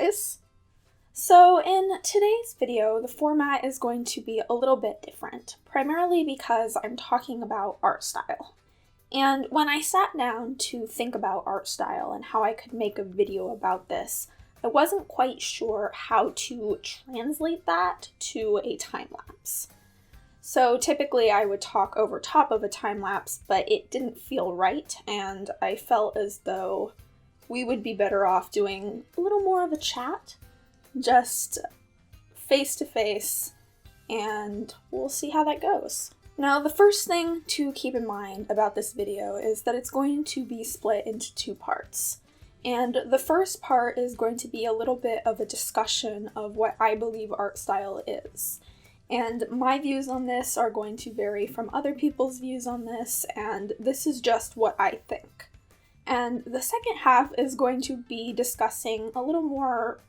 guys! So in today's video, the format is going to be a little bit different, primarily because I'm talking about art style. And when I sat down to think about art style and how I could make a video about this, I wasn't quite sure how to translate that to a time-lapse. So typically I would talk over top of a time-lapse, but it didn't feel right, and I felt as though we would be better off doing a little more of a chat, just face-to-face, and we'll see how that goes. Now, the first thing to keep in mind about this video is that it's going to be split into two parts. And the first part is going to be a little bit of a discussion of what I believe art style is. And my views on this are going to vary from other people's views on this, and this is just what I think. And the second half is going to be discussing a little more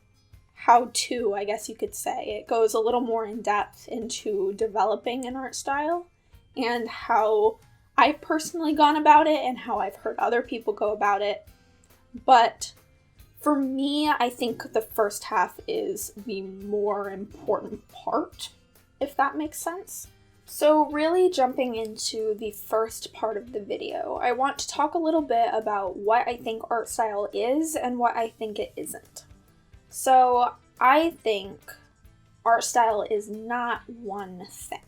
how-to, I guess you could say. It goes a little more in depth into developing an art style and how I've personally gone about it and how I've heard other people go about it. But for me, I think the first half is the more important part, if that makes sense. So really jumping into the first part of the video, I want to talk a little bit about what I think art style is and what I think it isn't. So I think art style is not one thing.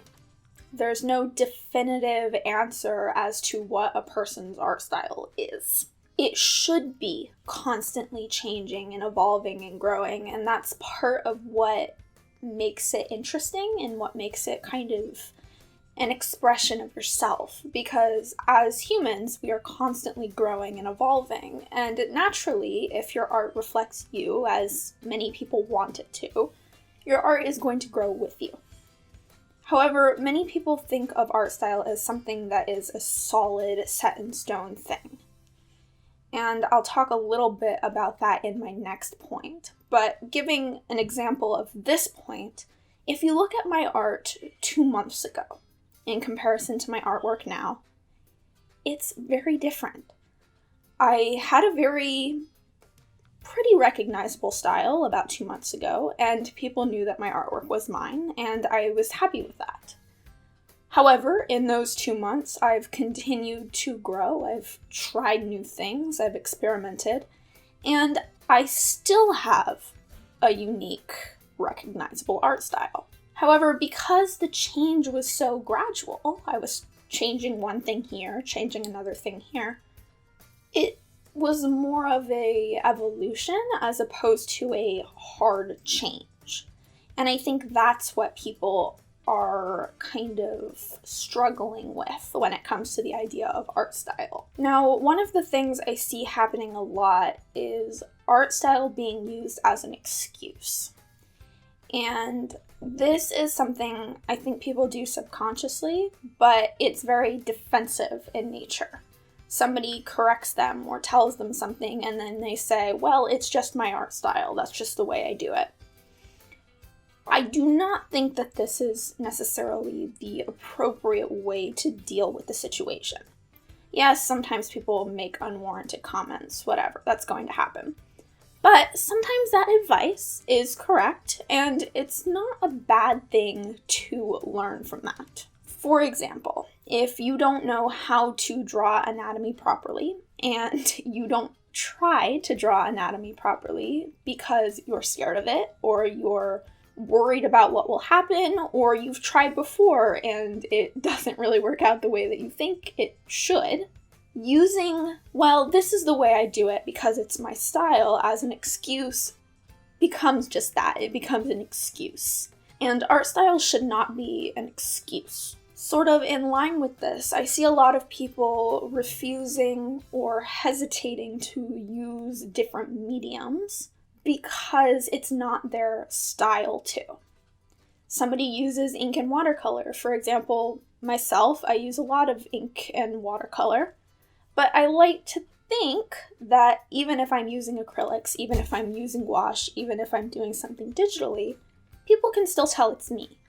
There's no definitive answer as to what a person's art style is. It should be constantly changing and evolving and growing, and that's part of what makes it interesting and what makes it kind of an expression of yourself, because as humans, we are constantly growing and evolving, and naturally, if your art reflects you, as many people want it to, your art is going to grow with you. However, many people think of art style as something that is a solid, set-in-stone thing. And I'll talk a little bit about that in my next point, but giving an example of this point, if you look at my art 2 months ago, in comparison to my artwork now, it's very different. I had a pretty recognizable style about 2 months ago, and people knew that my artwork was mine, and I was happy with that. However, in those 2 months, I've continued to grow, I've tried new things, I've experimented, and I still have a unique, recognizable art style. However, because the change was so gradual, I was changing one thing here, changing another thing here, it was more of a evolution as opposed to a hard change. And I think that's what people are kind of struggling with when it comes to the idea of art style. Now, one of the things I see happening a lot is art style being used as an excuse. And this is something I think people do subconsciously, but it's very defensive in nature. Somebody corrects them or tells them something, and then they say, well, it's just my art style, that's just the way I do it. I do not think that this is necessarily the appropriate way to deal with the situation. Yes, sometimes people make unwarranted comments, whatever, that's going to happen. But sometimes that advice is correct, and it's not a bad thing to learn from that. For example, if you don't know how to draw anatomy properly, and you don't try to draw anatomy properly because you're scared of it, or you're worried about what will happen, or you've tried before and it doesn't really work out the way that you think it should, using, well, this is the way I do it because it's my style as an excuse becomes just that. It becomes an excuse. And art style should not be an excuse. Sort of in line with this, I see a lot of people refusing or hesitating to use different mediums because it's not their style to. Somebody uses ink and watercolor. For example, myself, I use a lot of ink and watercolor. But I like to think that even if I'm using acrylics, even if I'm using gouache, even if I'm doing something digitally, people can still tell it's me.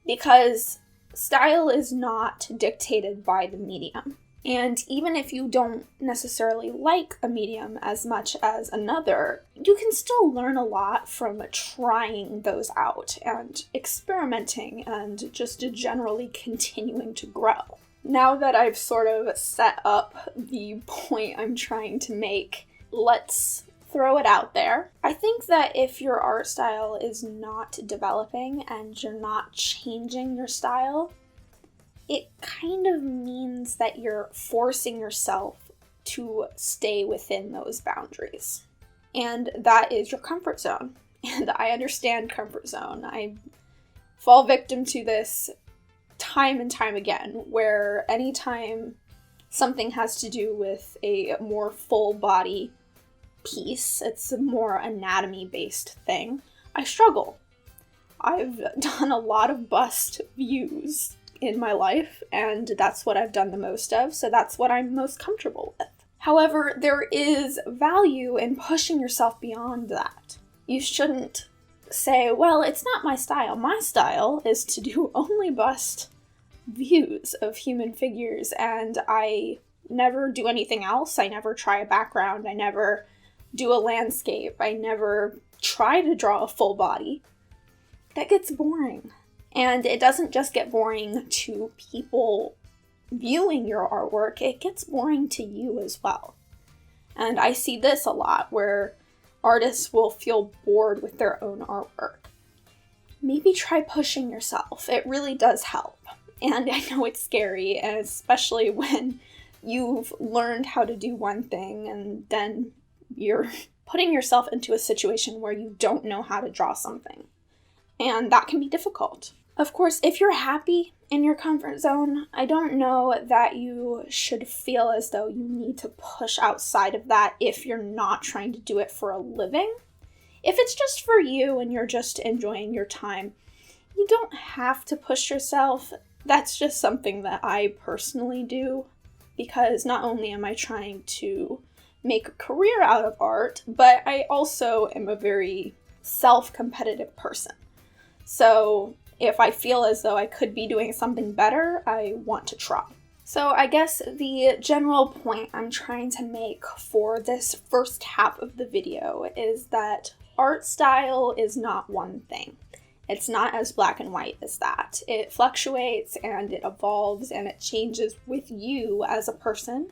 Because style is not dictated by the medium. And even if you don't necessarily like a medium as much as another, you can still learn a lot from trying those out and experimenting and just generally continuing to grow. Now that I've sort of set up the point I'm trying to make, let's throw it out there. I think that if your art style is not developing and you're not changing your style, it kind of means that you're forcing yourself to stay within those boundaries. And that is your comfort zone. And I understand comfort zone. I fall victim to this time and time again, where anytime something has to do with a more full body piece, it's a more anatomy-based thing, I struggle. I've done a lot of bust views in my life, and that's what I've done the most of, so that's what I'm most comfortable with. However, there is value in pushing yourself beyond that. You shouldn't say, well, it's not my style. My style is to do only bust views of human figures, and I never do anything else. I never try a background. I never do a landscape. I never try to draw a full body. That gets boring. And it doesn't just get boring to people viewing your artwork, it gets boring to you as well. And I see this a lot, where artists will feel bored with their own artwork. Maybe try pushing yourself. It really does help. And I know it's scary, and especially when you've learned how to do one thing and then you're putting yourself into a situation where you don't know how to draw something. And that can be difficult. Of course, if you're happy in your comfort zone, I don't know that you should feel as though you need to push outside of that if you're not trying to do it for a living. If it's just for you and you're just enjoying your time, you don't have to push yourself. That's just something that I personally do, because not only am I trying to make a career out of art, but I also am a very self-competitive person. So if I feel as though I could be doing something better, I want to try. So I guess the general point I'm trying to make for this first half of the video is that art style is not one thing. It's not as black and white as that. It fluctuates and it evolves and it changes with you as a person.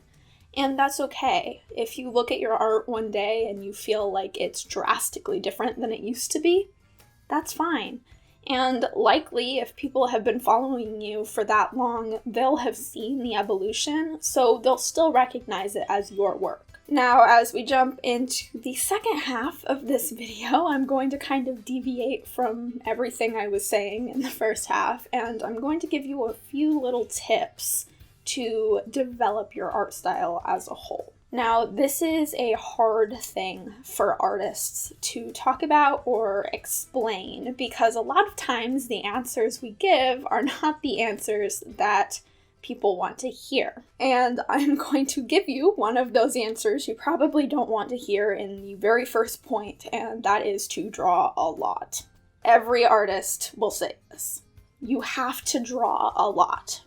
And that's okay. If you look at your art one day and you feel like it's drastically different than it used to be, that's fine. And likely, if people have been following you for that long, they'll have seen the evolution, so they'll still recognize it as your work. Now, as we jump into the second half of this video, I'm going to kind of deviate from everything I was saying in the first half, and I'm going to give you a few little tips to develop your art style as a whole. Now, this is a hard thing for artists to talk about or explain, because a lot of times the answers we give are not the answers that people want to hear. And I'm going to give you one of those answers you probably don't want to hear in the very first point, and that is to draw a lot. Every artist will say this. You have to draw a lot.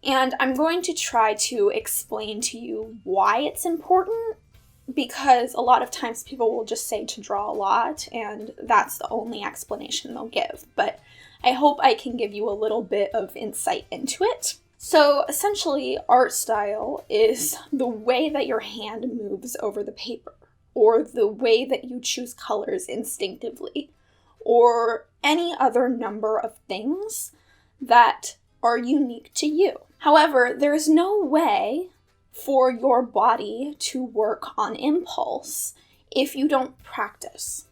And I'm going to try to explain to you why it's important, because a lot of times people will just say to draw a lot, and that's the only explanation they'll give. But I hope I can give you a little bit of insight into it. So essentially, art style is the way that your hand moves over the paper, or the way that you choose colors instinctively, or any other number of things that are unique to you. However, there's no way for your body to work on impulse if you don't practice.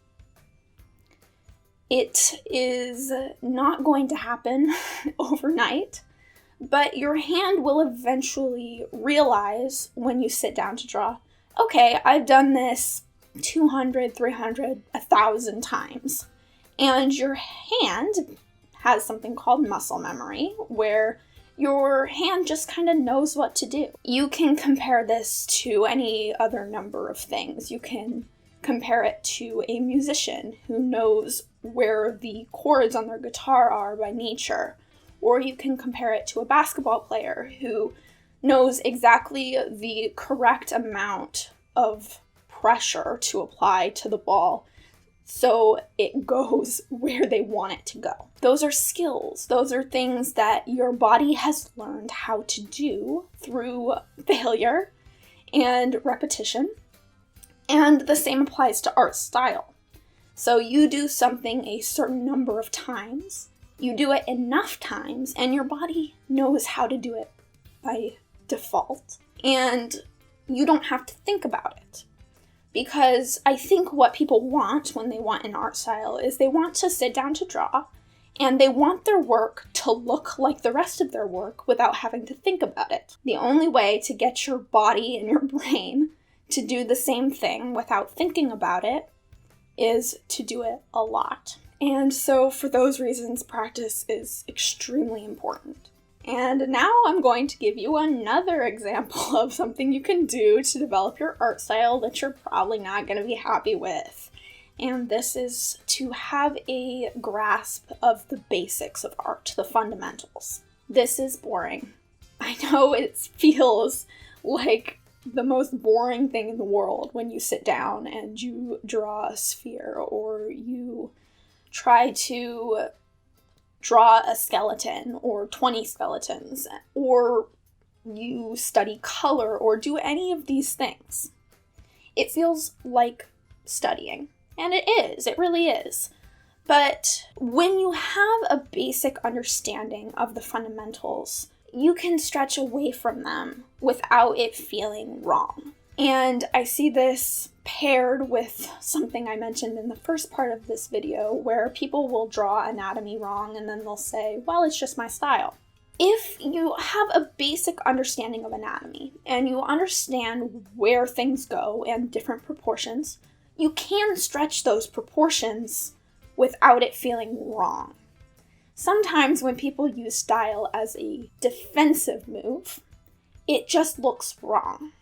It is not going to happen overnight, but your hand will eventually realize when you sit down to draw, okay, I've done this 200, 300, 1,000 times. And your hand has something called muscle memory, where your hand just kind of knows what to do. You can compare this to any other number of things. You can compare it to a musician who knows where the chords on their guitar are by nature. Or you can compare it to a basketball player who knows exactly the correct amount of pressure to apply to the ball so it goes where they want it to go. Those are skills. Those are things that your body has learned how to do through failure and repetition. And the same applies to art style. So you do something a certain number of times, you do it enough times, and your body knows how to do it by default. And you don't have to think about it. Because I think what people want when they want an art style is they want to sit down to draw, and they want their work to look like the rest of their work without having to think about it. The only way to get your body and your brain to do the same thing without thinking about it is to do it a lot. And so for those reasons, practice is extremely important. And now I'm going to give you another example of something you can do to develop your art style that you're probably not going to be happy with. And this is to have a grasp of the basics of art, the fundamentals. This is boring. I know it feels like the most boring thing in the world when you sit down and you draw a sphere, or you try to draw a skeleton or 20 skeletons, or you study color or do any of these things. It feels like studying, and it really is. But when you have a basic understanding of the fundamentals, you can stretch away from them without it feeling wrong. And I see this paired with something I mentioned in the first part of this video, where people will draw anatomy wrong and then they'll say, well, it's just my style. If you have a basic understanding of anatomy and you understand where things go and different proportions, you can stretch those proportions without it feeling wrong. Sometimes when people use style as a defensive move, it just looks wrong.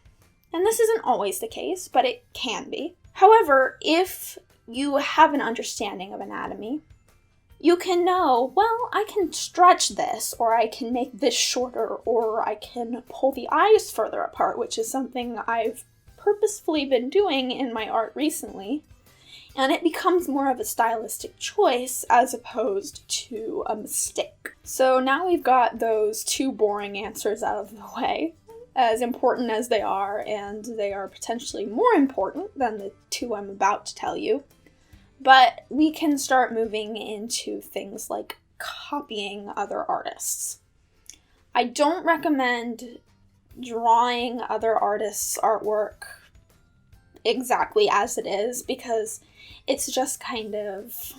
And this isn't always the case, but it can be. However, if you have an understanding of anatomy, you can know, well, I can stretch this, or I can make this shorter, or I can pull the eyes further apart, which is something I've purposefully been doing in my art recently. And it becomes more of a stylistic choice as opposed to a mistake. So now we've got those two boring answers out of the way. As important as they are, and they are potentially more important than the two I'm about to tell you. But we can start moving into things like copying other artists. I don't recommend drawing other artists' artwork exactly as it is, because it's just kind of...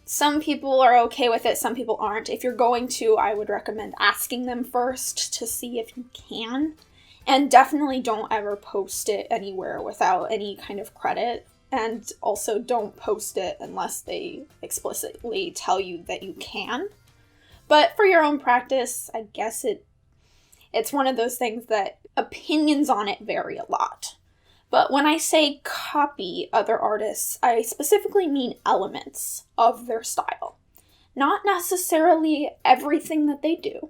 Some people are okay with it, some people aren't. If you're going to, I would recommend asking them first to see if you can. And definitely don't ever post it anywhere without any kind of credit. And also don't post it unless they explicitly tell you that you can. But for your own practice, I guess it's one of those things that opinions on it vary a lot. But when I say copy other artists, I specifically mean elements of their style. Not necessarily everything that they do.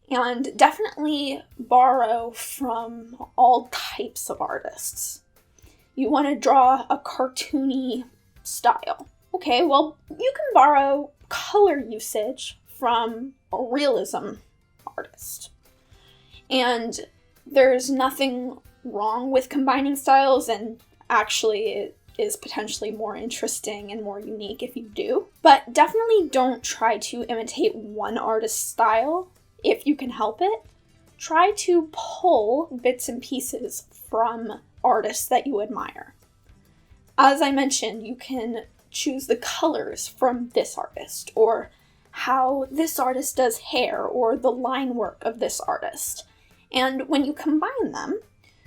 And definitely borrow from all types of artists. You want to draw a cartoony style. Okay, well, you can borrow color usage from a realism artist. And there's nothing wrong with combining styles, and actually it is potentially more interesting and more unique if you do. But definitely don't try to imitate one artist's style if you can help it. Try to pull bits and pieces from artists that you admire. As I mentioned, you can choose the colors from this artist, or how this artist does hair, or the line work of this artist. And when you combine them,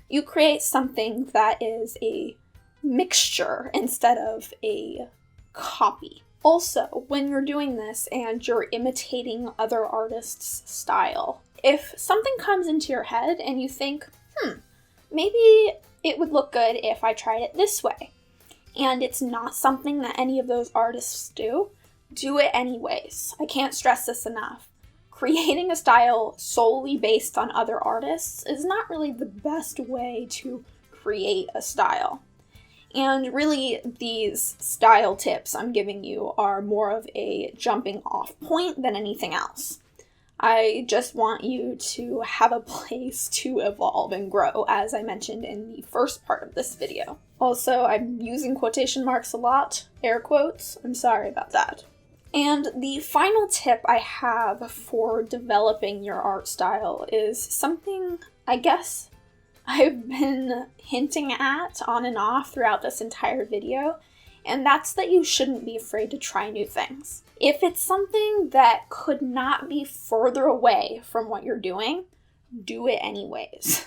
you create something that is a mixture instead of a copy. Also, when you're doing this and you're imitating other artists' style, if something comes into your head and you think, maybe it would look good if I tried it this way, and it's not something that any of those artists do it anyways. I can't stress this enough. creating a style solely based on other artists is not really the best way to create a style. And really, these style tips I'm giving you are more of a jumping off point than anything else. I just want you to have a place to evolve and grow, as I mentioned in the first part of this video. Also, I'm using quotation marks a lot, air quotes. I'm sorry about that. And the final tip I have for developing your art style is something I guess I've been hinting at on and off throughout this entire video, and that's that you shouldn't be afraid to try new things. If it's something that could not be further away from what you're doing, do it anyways.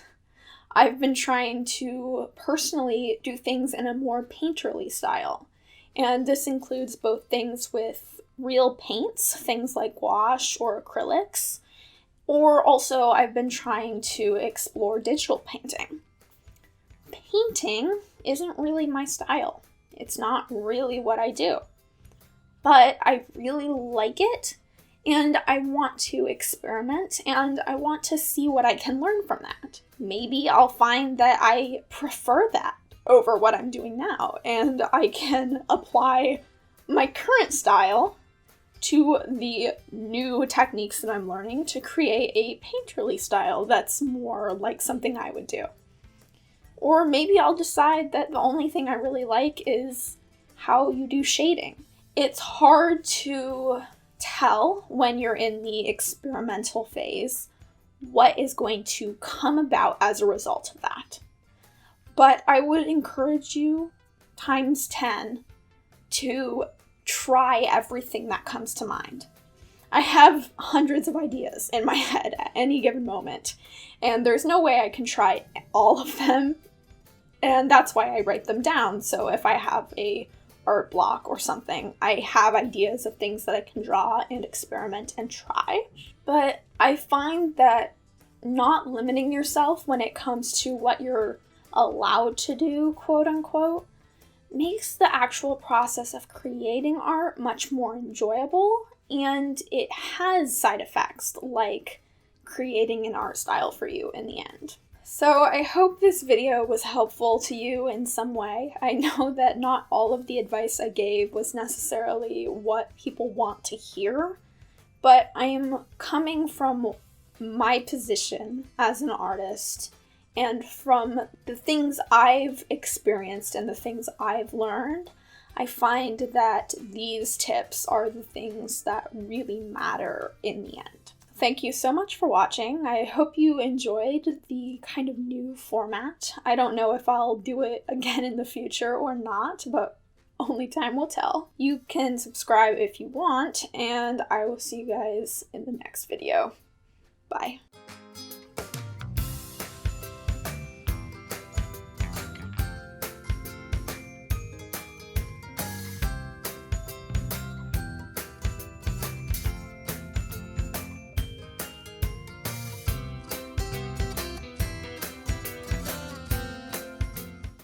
I've been trying to personally do things in a more painterly style, and this includes both things with real paints, things like gouache or acrylics, or also I've been trying to explore digital painting. Painting isn't really my style. It's not really what I do. But I really like it, and I want to experiment, and I want to see what I can learn from that. Maybe I'll find that I prefer that over what I'm doing now, and I can apply my current style to the new techniques that I'm learning to create a painterly style that's more like something I would do. Or maybe I'll decide that the only thing I really like is how you do shading. It's hard to tell when you're in the experimental phase what is going to come about as a result of that. But I would encourage you times 10 to try everything that comes to mind. I have hundreds of ideas in my head at any given moment, and there's no way I can try all of them, and that's why I write them down. So if I have a art block or something, I have ideas of things that I can draw and experiment and try. But I find that not limiting yourself when it comes to what you're allowed to do, quote unquote, makes the actual process of creating art much more enjoyable, and it has side effects like creating an art style for you in the end. So I hope this video was helpful to you in some way. I know that not all of the advice I gave was necessarily what people want to hear, but I am coming from my position as an artist and from the things I've experienced and the things I've learned. I find that these tips are the things that really matter in the end. Thank you so much for watching. I hope you enjoyed the kind of new format. I don't know if I'll do it again in the future or not, but only time will tell. You can subscribe if you want, and I will see you guys in the next video. Bye.